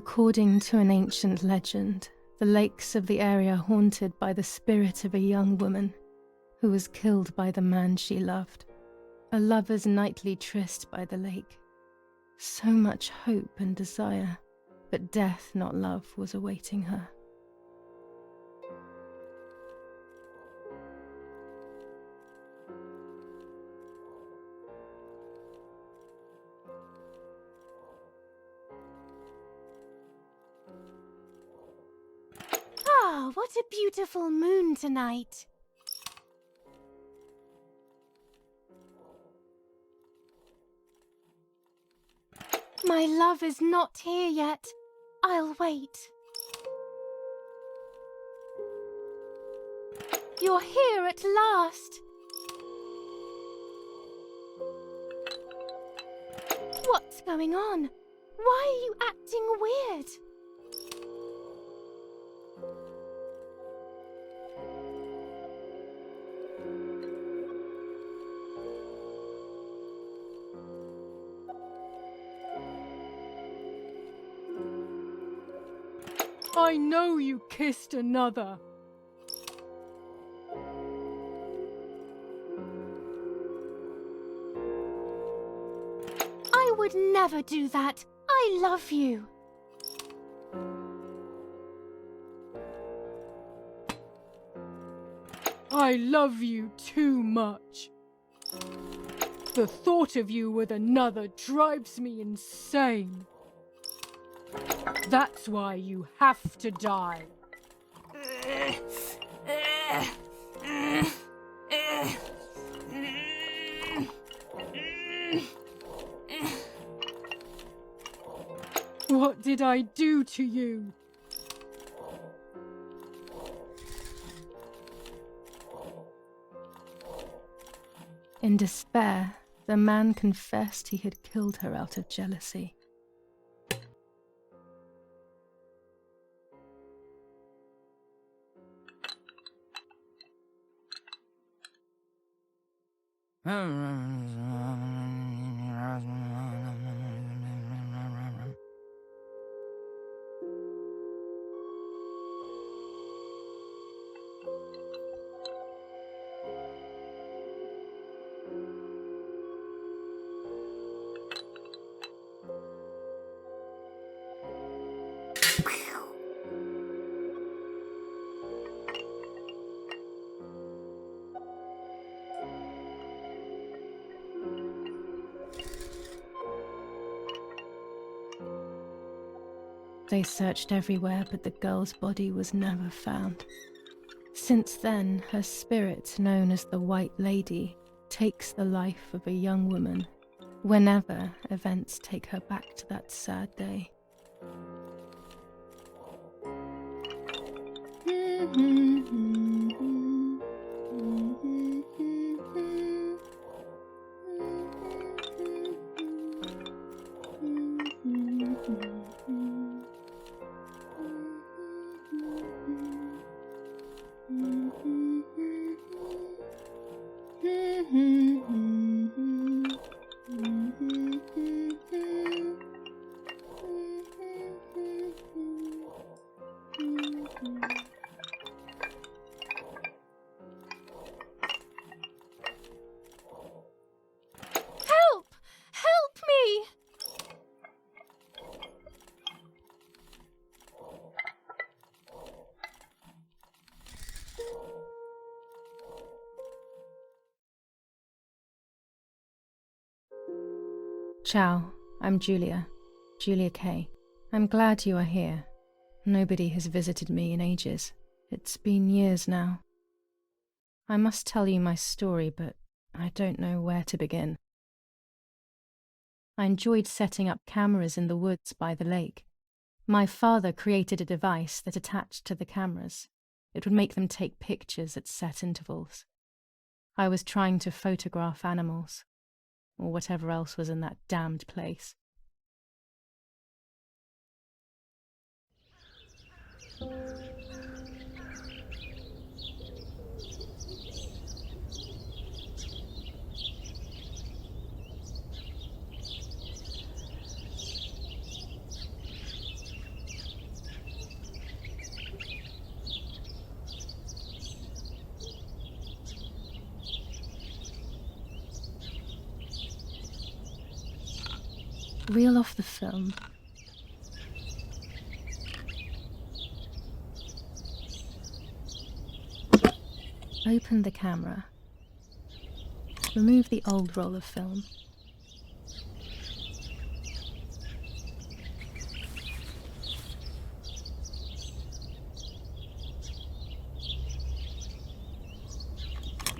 According to an ancient legend, the lakes of the area are haunted by the spirit of a young woman who was killed by the man she loved. A lover's nightly tryst by the lake. So much hope and desire, but death, not love, was awaiting her. Ah, what a beautiful moon tonight. My love is not here yet. I'll wait. You're here at last. What's going on? Why are you acting weird? I know you kissed another. I would never do that. I love you. I love you too much. The thought of you with another drives me insane. That's why you have to die. What did I do to you? In despair, the man confessed he had killed her out of jealousy. They searched everywhere, but the girl's body was never found. Since then, her spirit, known as the White Lady, takes the life of a young woman whenever events take her back to that sad day. Help! Help me! Ciao, I'm Julia Kay. I'm glad you are here. Nobody has visited me in ages. It's been years now. I must tell you my story, but I don't know where to begin. I enjoyed setting up cameras in the woods by the lake. My father created a device that attached to the cameras. It would make them take pictures at set intervals. I was trying to photograph animals, or whatever else was in that damned place. Reel off the film. Open the camera. Remove the old roll of film.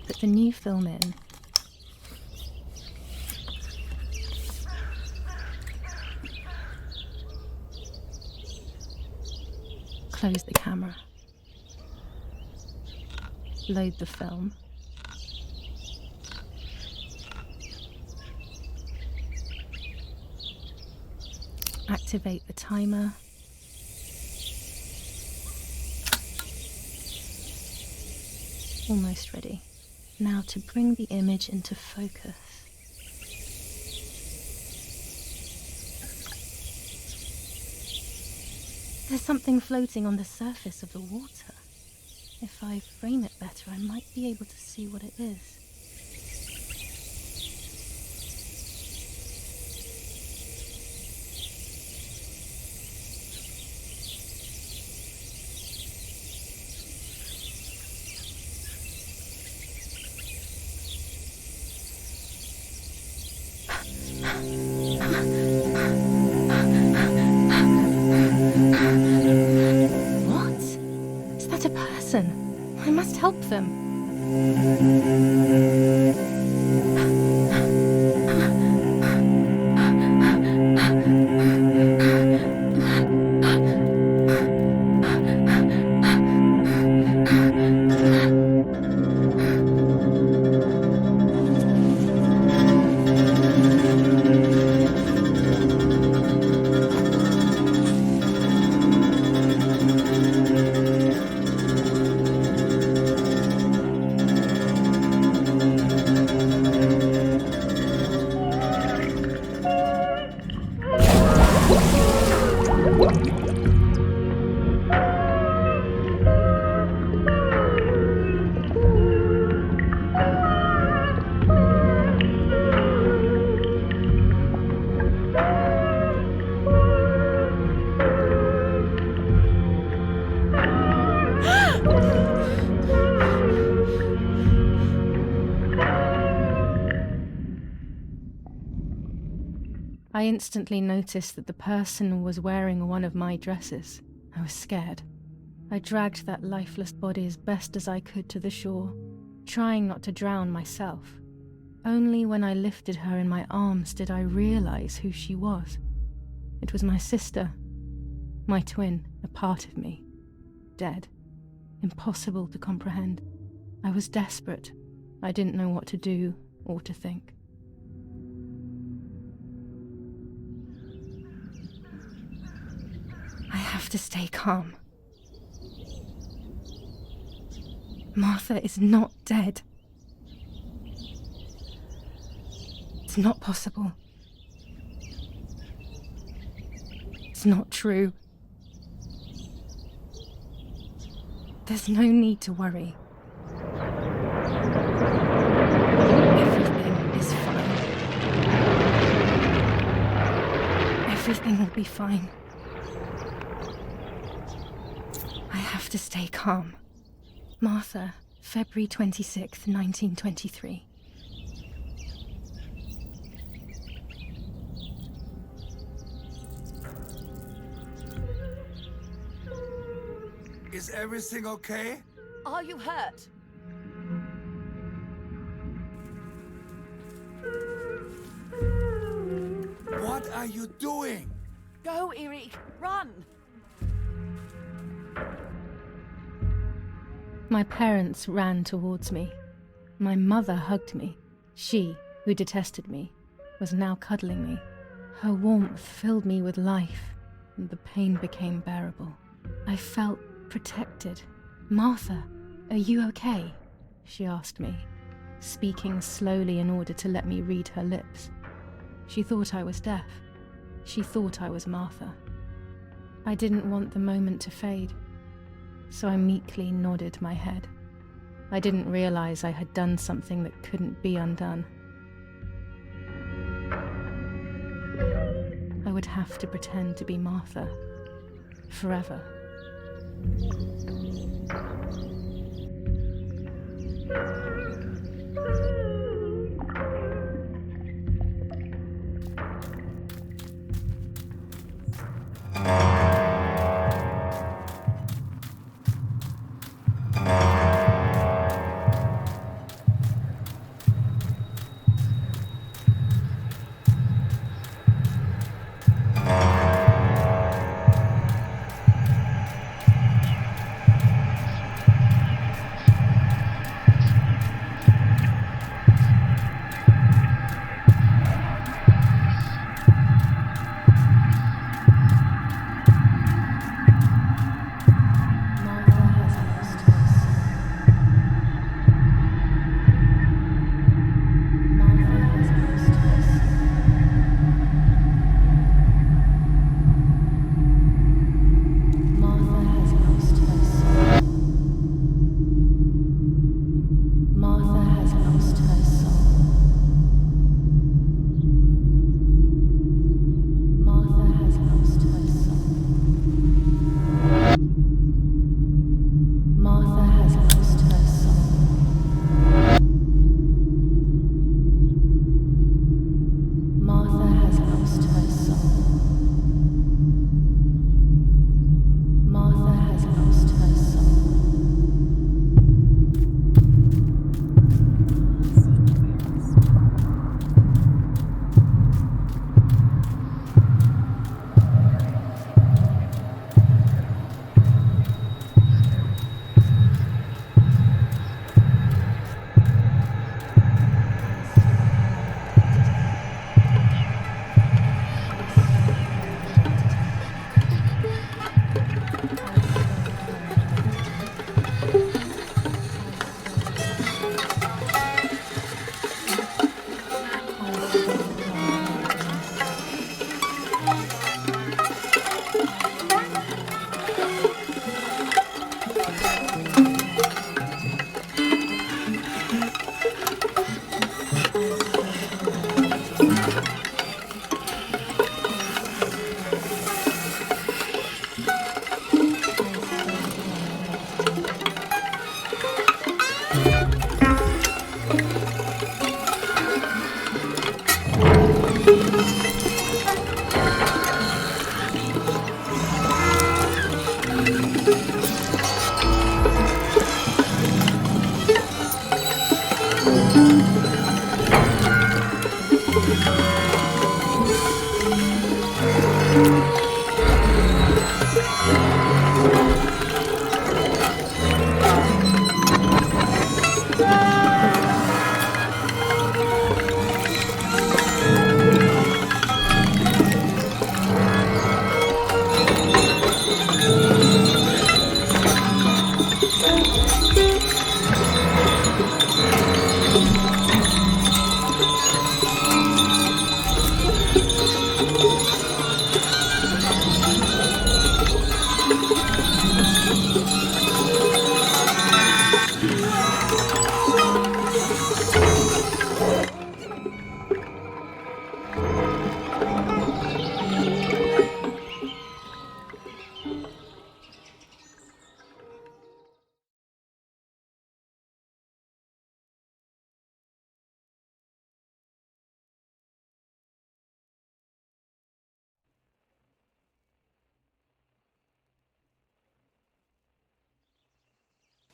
Put the new film in. Close the camera. Load the film. Activate the timer. Almost ready. Now to bring the image into focus. There's something floating on the surface of the water. If I frame it better, I might be able to see what it is. What? Is that a person? I must help them. I instantly noticed that the person was wearing one of my dresses. I was scared. I dragged that lifeless body as best as I could to the shore, trying not to drown myself. Only when I lifted her in my arms did I realize who she was. It was my sister, my twin, a part of me, dead. Impossible to comprehend. I was desperate. I didn't know what to do or to think. I have to stay calm. Martha is not dead. It's not possible. It's not true. There's no need to worry. Everything is fine. Everything will be fine. I have to stay calm. Martha, February 26th, 1923. Is everything okay? Are you hurt? What are you doing? Go, Eric, run! My parents ran towards me. My mother hugged me. She, who detested me, was now cuddling me. Her warmth filled me with life, and the pain became bearable. I felt protected. Martha, are you okay? She asked me, speaking slowly in order to let me read her lips. She thought I was deaf. She thought I was Martha. I didn't want the moment to fade, so I meekly nodded my head. I didn't realize I had done something that couldn't be undone. would have to pretend to be Martha. Forever.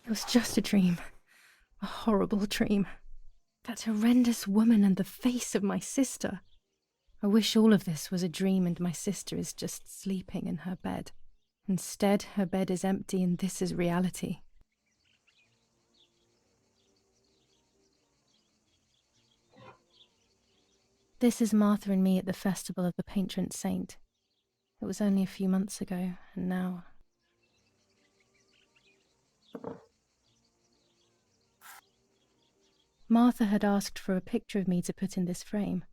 It was just a dream. A horrible dream. That horrendous woman and the face of my sister. I wish all of this was a dream and my sister is just sleeping in her bed. Instead, her bed is empty and this is reality. This is Martha and me at the festival of the Patron Saint. It was only a few months ago, and now... Martha had asked for a picture of me to put in this frame.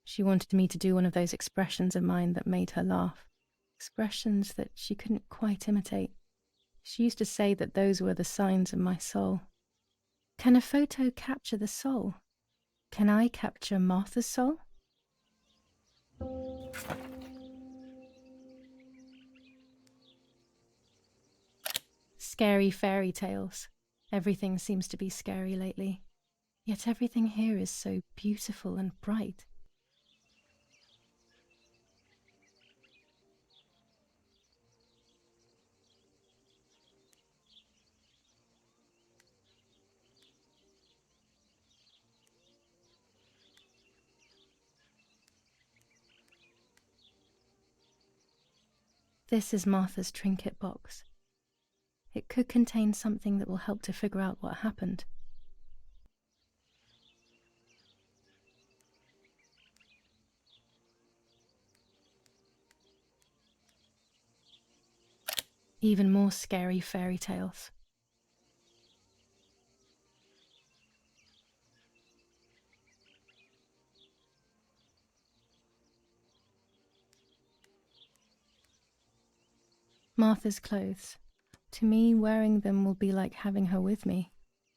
She wanted me to do one of those expressions of mine that made her laugh. Expressions that she couldn't quite imitate. She used to say that those were the signs of my soul. Can a photo capture the soul? Can I capture Martha's soul? Scary fairy tales. Everything seems to be scary lately. Yet everything here is so beautiful and bright. This is Martha's trinket box. It could contain something that will help to figure out what happened. Even more scary fairy tales. Martha's clothes. To me, wearing them will be like having her with me.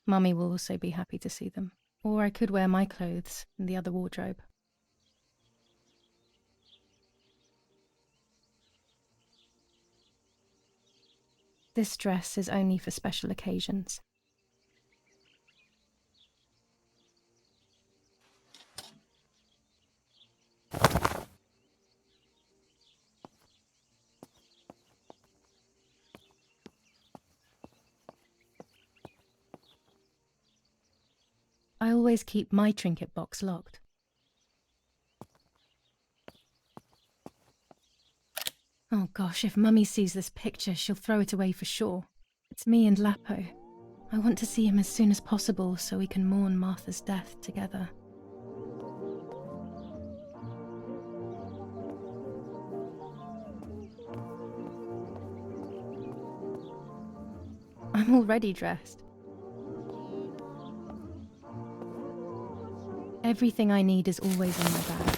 Mummy will also be happy to see them. Or I could wear my clothes in the other wardrobe. This dress is only for special occasions. I always keep my trinket box locked. Oh gosh, if Mummy sees this picture, she'll throw it away for sure. It's me and Lapo. I want to see him as soon as possible so we can mourn Martha's death together. I'm already dressed. Everything I need is always in my bag.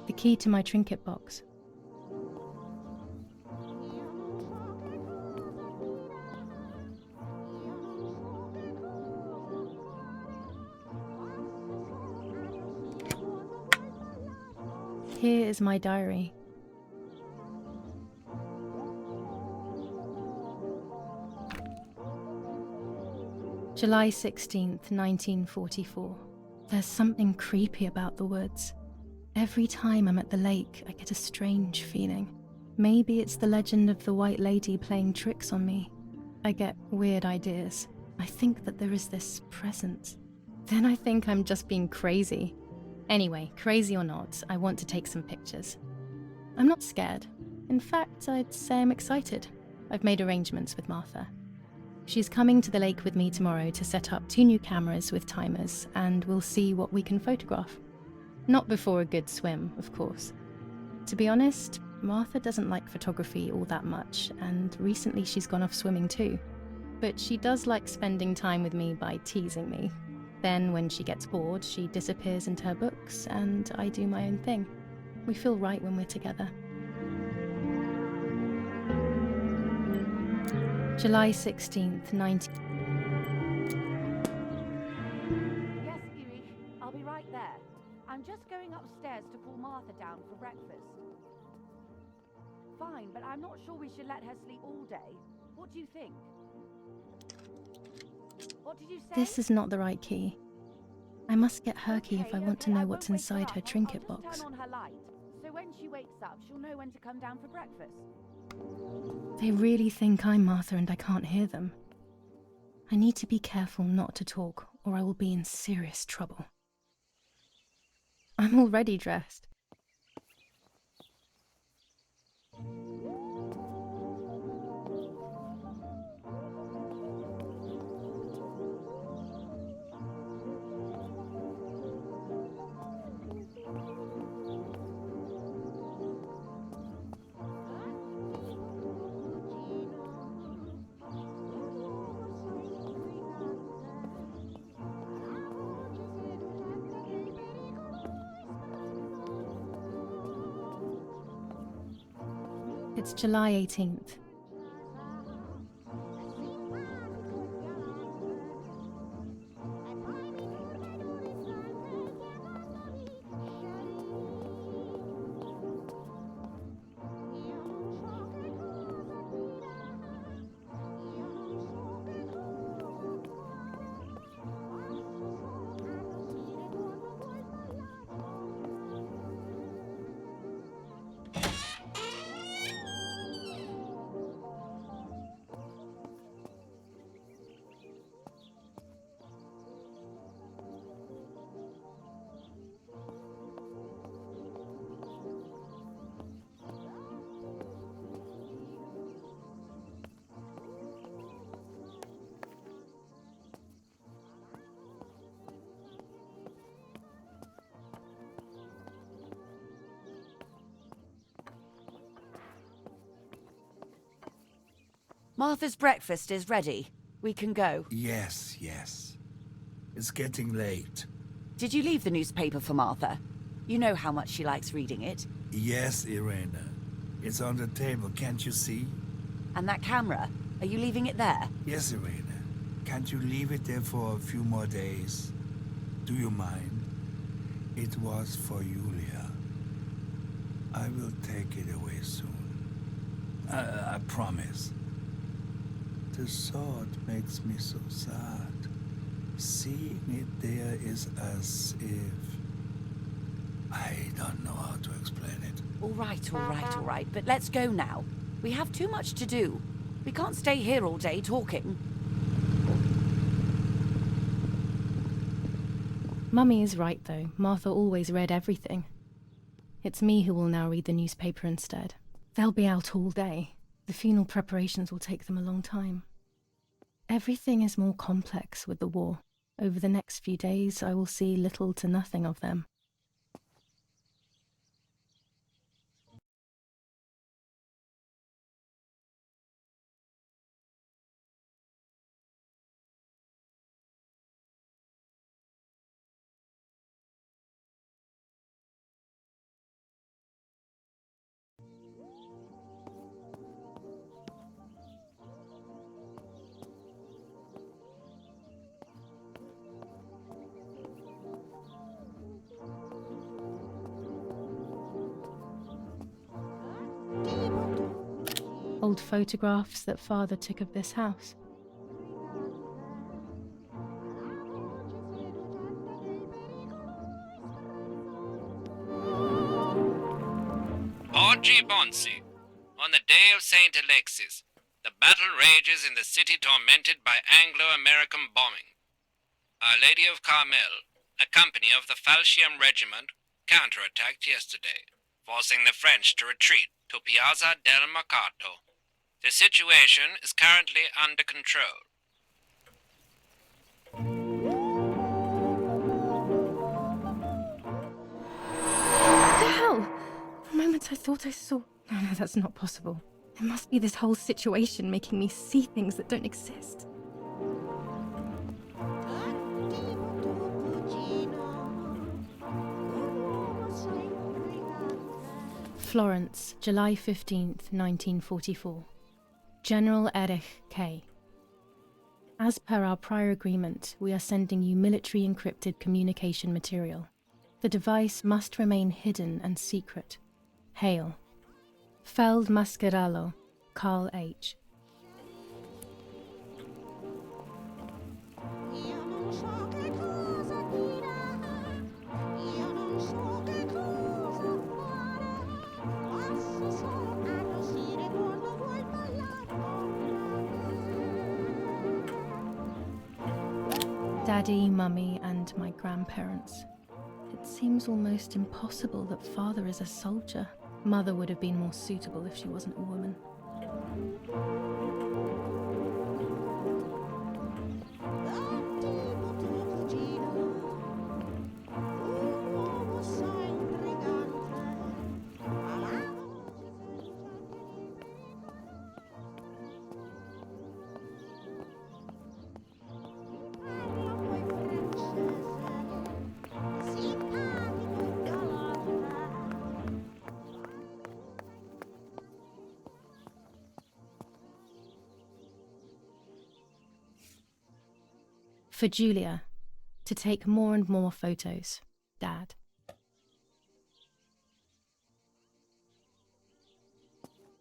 The key to my trinket box. Here is my diary. July 16th, 1944. There's something creepy about the woods. Every time I'm at the lake, I get a strange feeling. Maybe it's the legend of the White Lady playing tricks on me. I get weird ideas. I think that there is this presence. Then I think I'm just being crazy. Anyway, crazy or not, I want to take some pictures. I'm not scared. In fact, I'd say I'm excited. I've made arrangements with Martha. She's coming to the lake with me tomorrow to set up 2 new cameras with timers, and we'll see what we can photograph. Not before a good swim, of course. To be honest, Martha doesn't like photography all that much, and recently she's gone off swimming too. But she does like spending time with me by teasing me. Then, when she gets bored, she disappears into her books, and I do my own thing. We feel right when we're together. July 16th, 19... Yes, Erie. I'll be right there. I'm just going upstairs to call Martha down for breakfast. Fine, but I'm not sure we should let her sleep all day. What do you think? What did you say? This is not the right key. I must get her key if I want to know what's inside her trinket I'll just box. turn on her light, so when she wakes up, she'll know when to come down for breakfast. They really think I'm Martha and I can't hear them. I need to be careful not to talk, or I will be in serious trouble. I'm already dressed. It's July 18th. Martha's breakfast is ready. We can go. Yes, yes. It's getting late. Did you leave the newspaper for Martha? You know how much she likes reading it. Yes, Irena. It's on the table, can't you see? And that camera, are you leaving it there? Yes, Irena. Can't you leave it there for a few more days? Do you mind? It was for Julia. I will take it away soon. I promise. The thought makes me so sad. Seeing it there is as if... I don't know how to explain it. All right. But let's go now. We have too much to do. We can't stay here all day talking. Mummy is right, though. Martha always read everything. It's me who will now read the newspaper instead. They'll be out all day. The funeral preparations will take them a long time. Everything is more complex with the war. Over the next few days, I will see little to nothing of them. Old photographs that Father took of this house. Oggi Bonsi, on the day of St. Alexis, the battle rages in the city tormented by Anglo-American bombing. Our Lady of Carmel, a company of the Falcium Regiment, counterattacked yesterday, forcing the French to retreat to Piazza del Mercato. The situation is currently under control. What the hell? For a moment I thought I saw... No, that's not possible. It must be this whole situation making me see things that don't exist. Florence, July 15th, 1944. General Erich K. As per our prior agreement, we are sending you military encrypted communication material. The device must remain hidden and secret. Hail. Feldmaskerallo, Carl H. Daddy, Mummy, and my grandparents. It seems almost impossible that Father is a soldier. Mother would have been more suitable if she wasn't a woman. For Julia, to take more and more photos, Dad.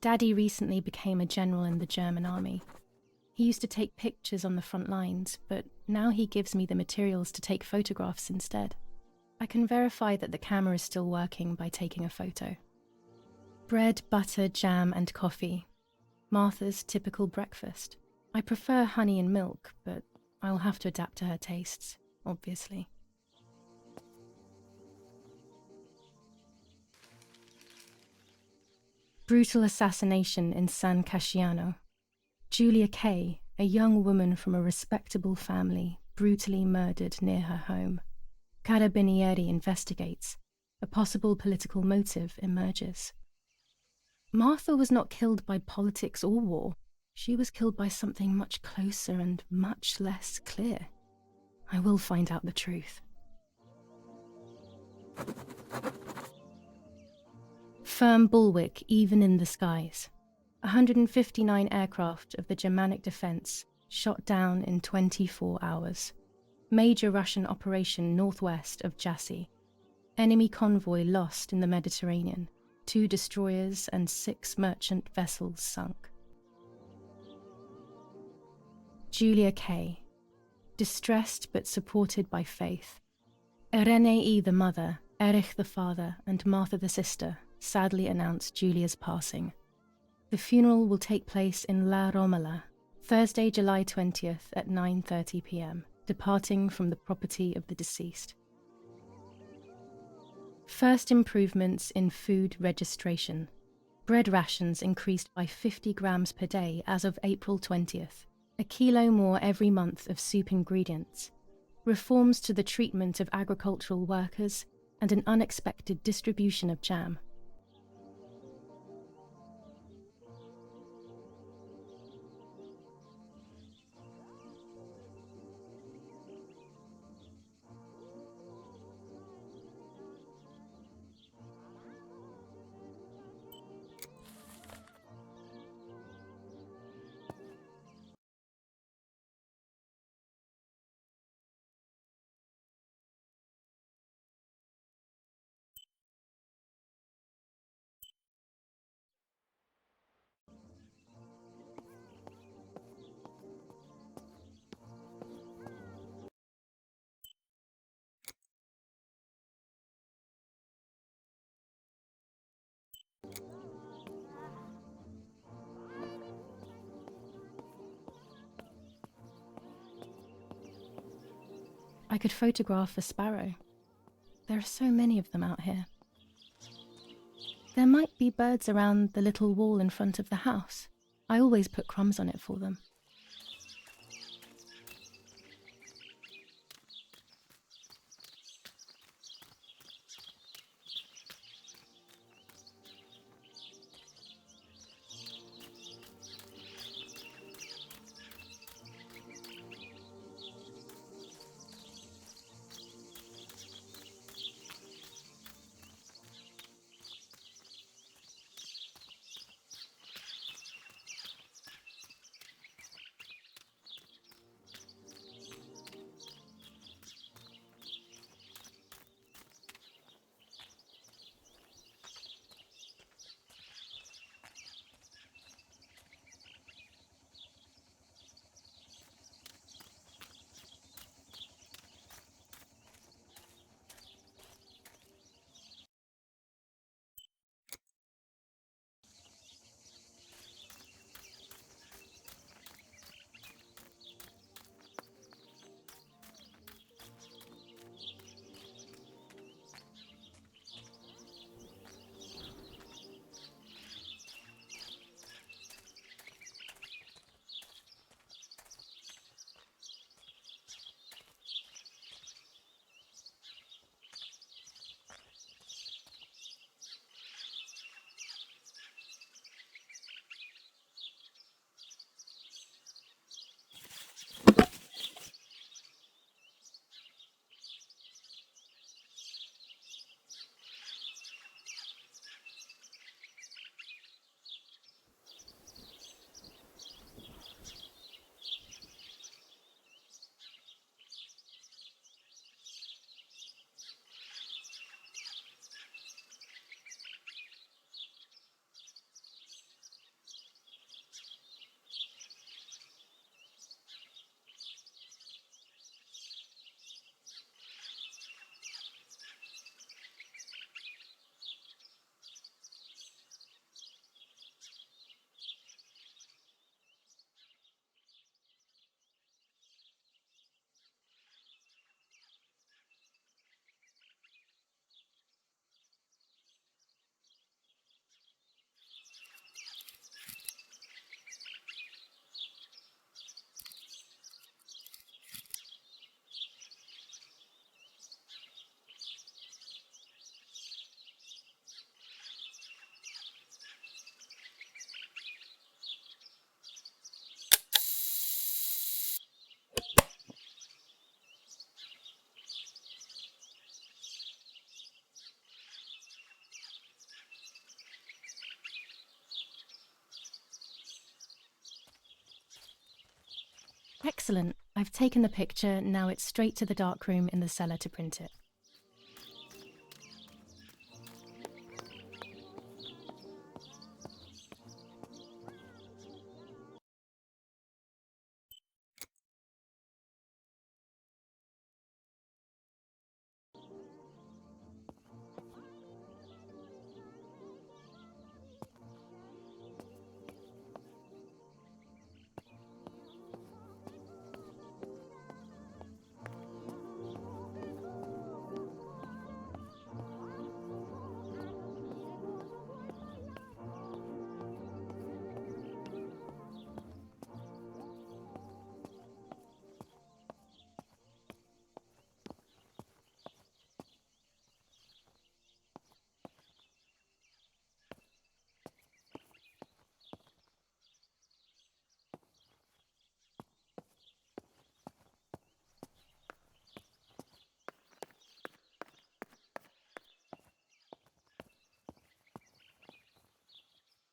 Daddy recently became a general in the German army. He used to take pictures on the front lines, but now he gives me the materials to take photographs instead. I can verify that the camera is still working by taking a photo. Bread, butter, jam, and coffee. Martha's typical breakfast. I prefer honey and milk, but I'll have to adapt to her tastes, obviously. Brutal assassination in San Casciano. Julia Kay, a young woman from a respectable family, brutally murdered near her home. Carabinieri investigates. A possible political motive emerges. Martha was not killed by politics or war. She was killed by something much closer and much less clear. I will find out the truth. Firm bulwark even in the skies. 159 aircraft of the Germanic defense shot down in 24 hours. Major Russian operation northwest of Jassy. Enemy convoy lost in the Mediterranean. 2 destroyers and 6 merchant vessels sunk. Julia Kay. Distressed but supported by faith. Irenei the mother, Erich the father, and Martha the sister sadly announced Julia's passing. The funeral will take place in La Romola, Thursday, July 20th at 9:30 p.m., departing from the property of the deceased. First improvements in food registration. Bread rations increased by 50 grams per day as of April 20th, a kilo more every month of soup ingredients. Reforms to the treatment of agricultural workers, and an unexpected distribution of jam. I could photograph a sparrow. There are so many of them out here. There might be birds around the little wall in front of the house. I always put crumbs on it for them. Excellent. I've taken the picture, now it's straight to the darkroom in the cellar to print it.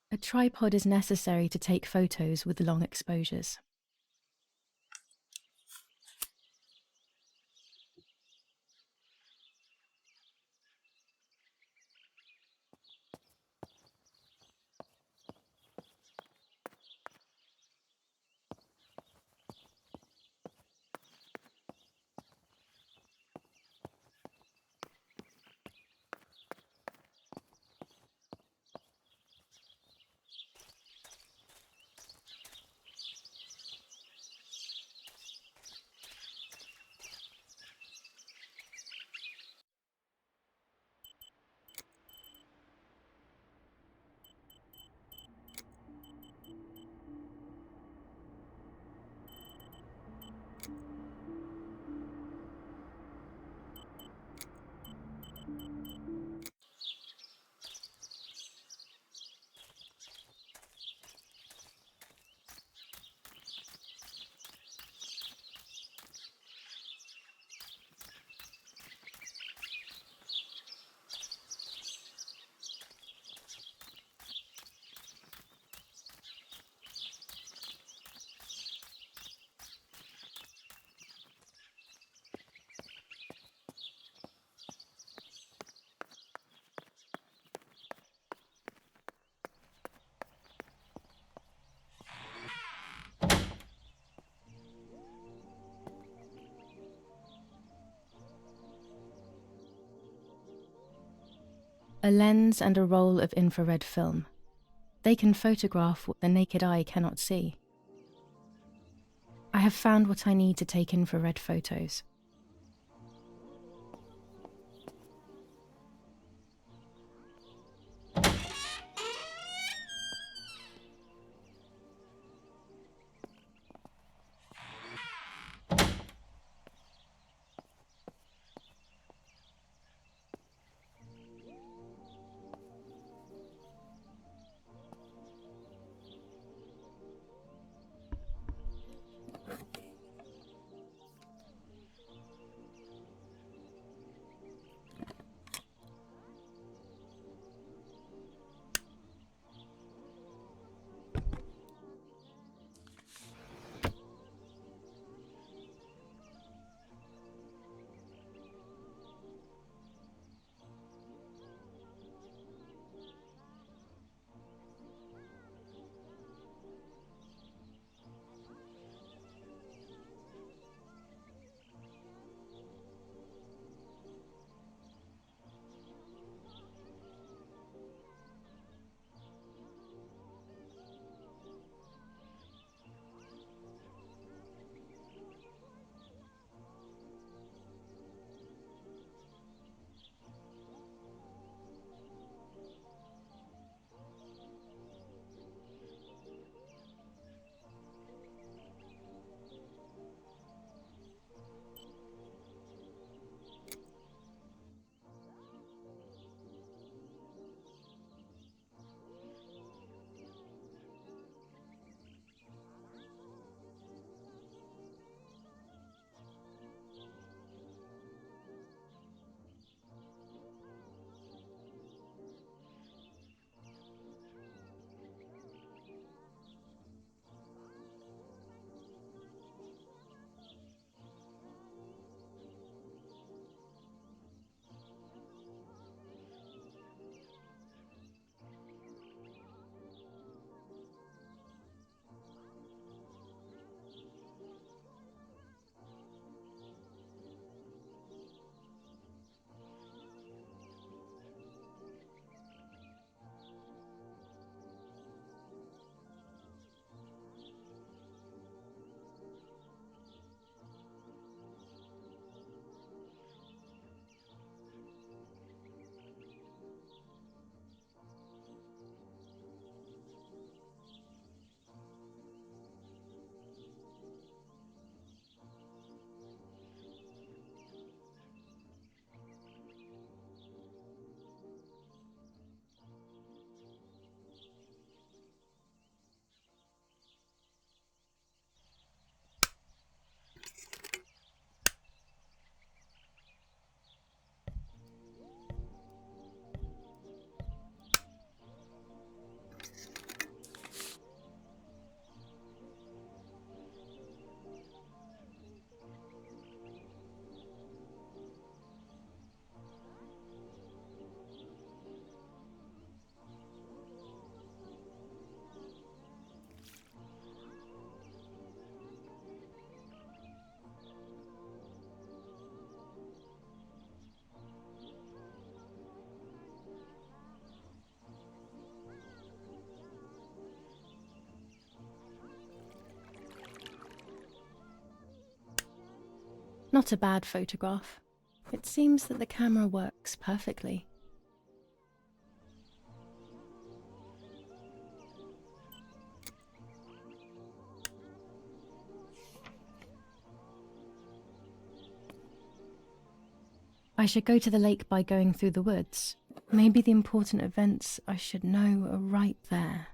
A tripod is necessary to take photos with long exposures. A lens and a roll of infrared film. They can photograph what the naked eye cannot see. I have found what I need to take infrared photos. Not a bad photograph. It seems that the camera works perfectly. I should go to the lake by going through the woods. Maybe the important events I should know are right there.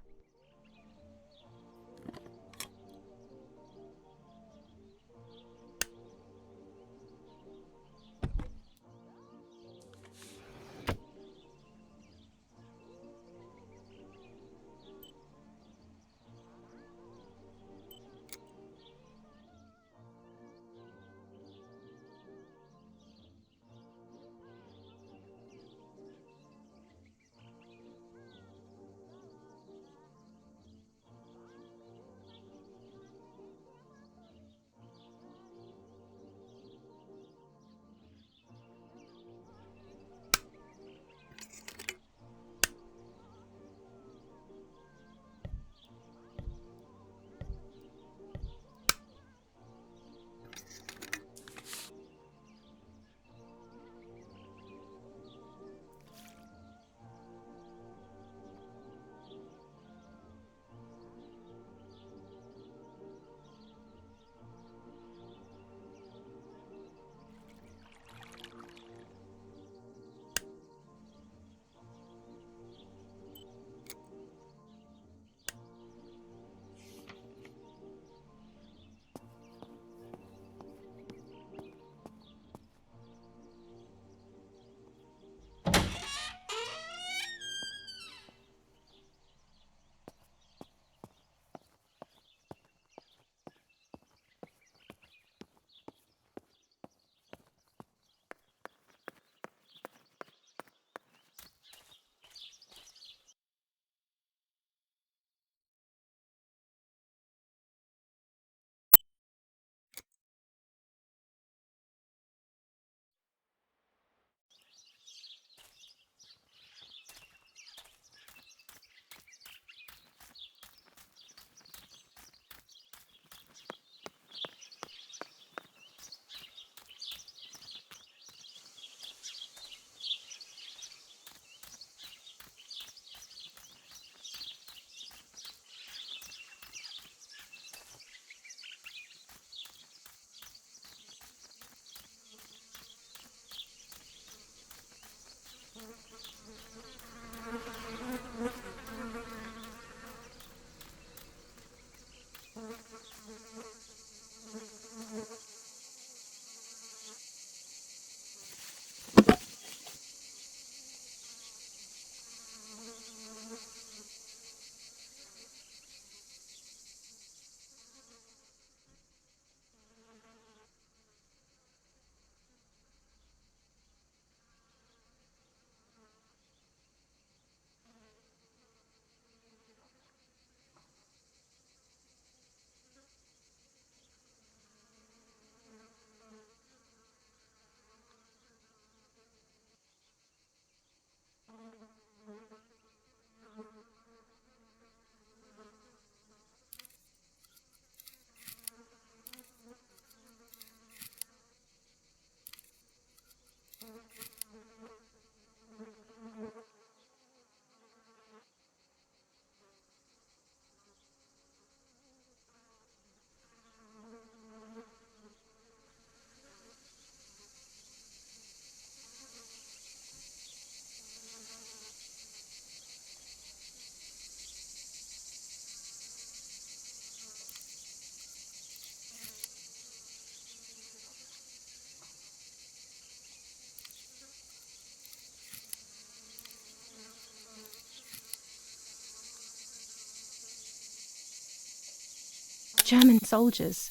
German soldiers.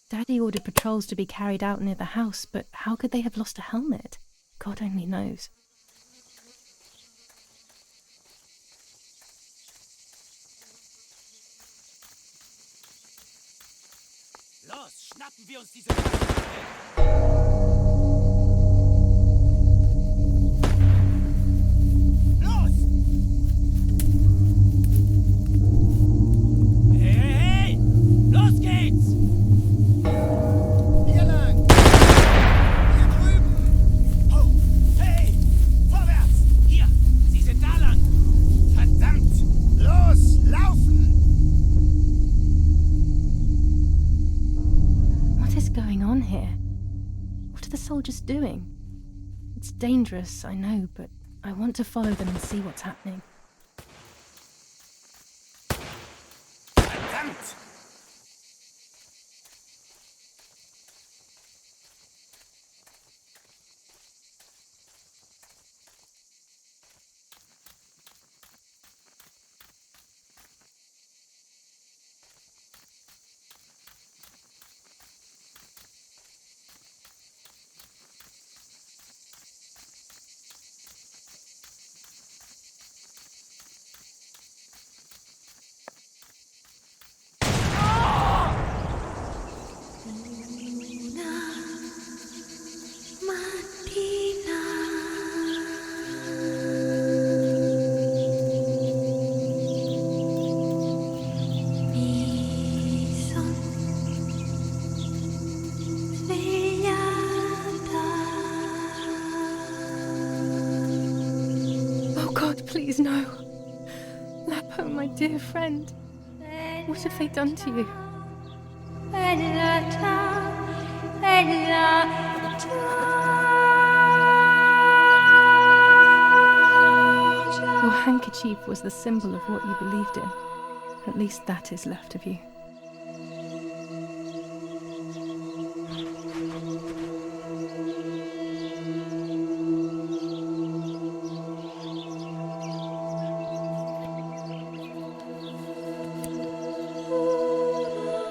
Daddy ordered patrols to be carried out near the house, but how could they have lost a helmet? God only knows. Los, schnappen wir uns diese... Los! Hey, hey, hey! Los geht's! Hier lang! here? What are the soldiers doing? It's dangerous, I know, but I want to follow them and see what's happening. Verdammt! Oh God, please no. Lapo, my dear friend. What have they done to you? Your handkerchief was the symbol of what you believed in. At least that is left of you.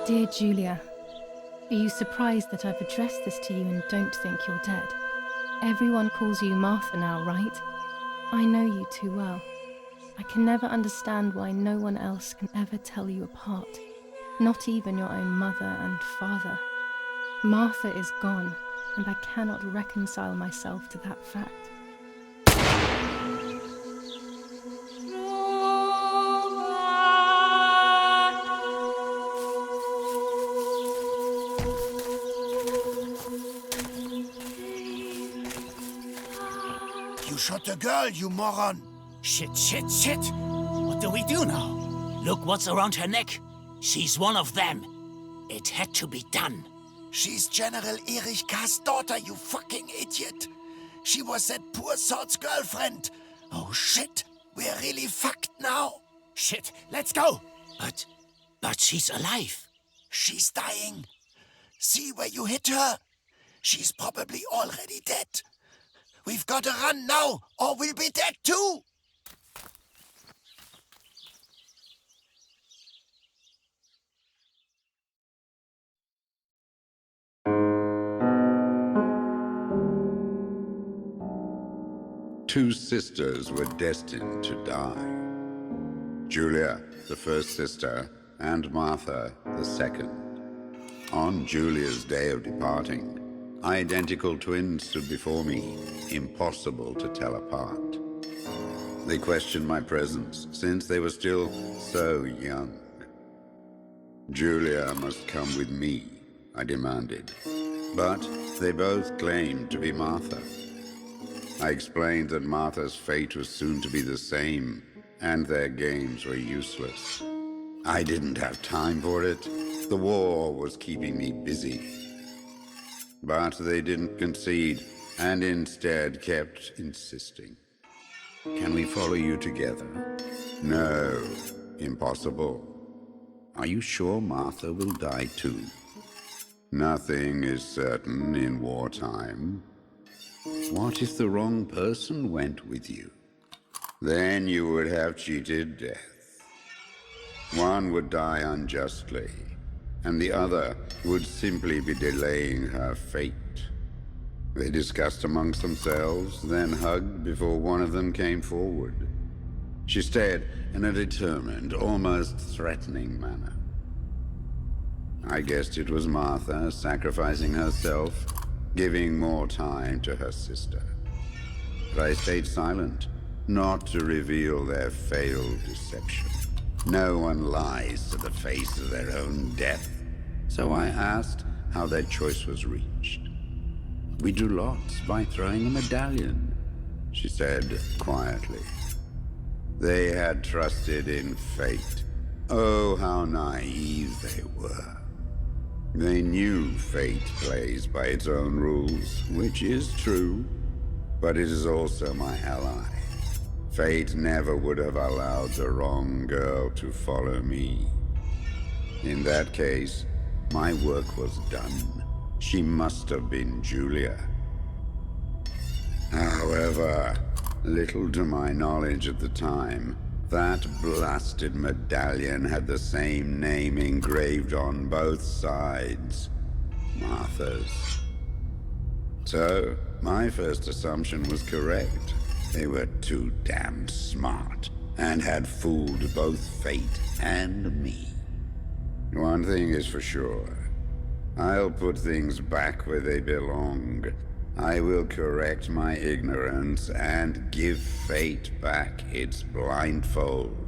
Dear Julia, are you surprised that I've addressed this to you and don't think you're dead? Everyone calls you Martha now, right? I know you too well. I can never understand why no one else can ever tell you apart. Not even your own mother and father. Martha is gone, and I cannot reconcile myself to that fact. You shot the girl, you moron! Shit, shit, shit! What do we do now? Look what's around her neck. She's one of them. It had to be done. She's General Erich K.'s daughter, you fucking idiot. She was that poor sod's girlfriend. Oh shit, we're really fucked now. Shit, let's go! But she's alive. She's dying. See where you hit her? She's probably already dead. We've got to run now, or we'll be dead too! Two sisters were destined to die. Julia, the first sister, and Martha, the second. On Julia's day of departing, identical twins stood before me, impossible to tell apart. They questioned my presence, since they were still so young. Julia must come with me, I demanded, but they both claimed to be Martha. I explained that Martha's fate was soon to be the same, and their games were useless. I didn't have time for it. The war was keeping me busy. But they didn't concede, and instead kept insisting. Can we follow you together? No, impossible. Are you sure Martha will die too? Nothing is certain in wartime. What if the wrong person went with you? Then you would have cheated death. One would die unjustly, and the other would simply be delaying her fate. They discussed amongst themselves, then hugged before one of them came forward. She stared in a determined, almost threatening manner. I guessed it was Martha sacrificing herself, giving more time to her sister. But I stayed silent, not to reveal their failed deception. No one lies to the face of their own death. So I asked how their choice was reached. We drew lots by throwing a medallion, she said quietly. They had trusted in fate. Oh, how naive they were. They knew fate plays by its own rules, which is true, but it is also my ally. Fate never would have allowed the wrong girl to follow me. In that case, my work was done. She must have been Julia. However, little to my knowledge at the time, that blasted medallion had the same name engraved on both sides. Martha's. So, my first assumption was correct. They were too damn smart, and had fooled both fate and me. One thing is for sure. I'll put things back where they belong. I will correct my ignorance and give fate back its blindfold.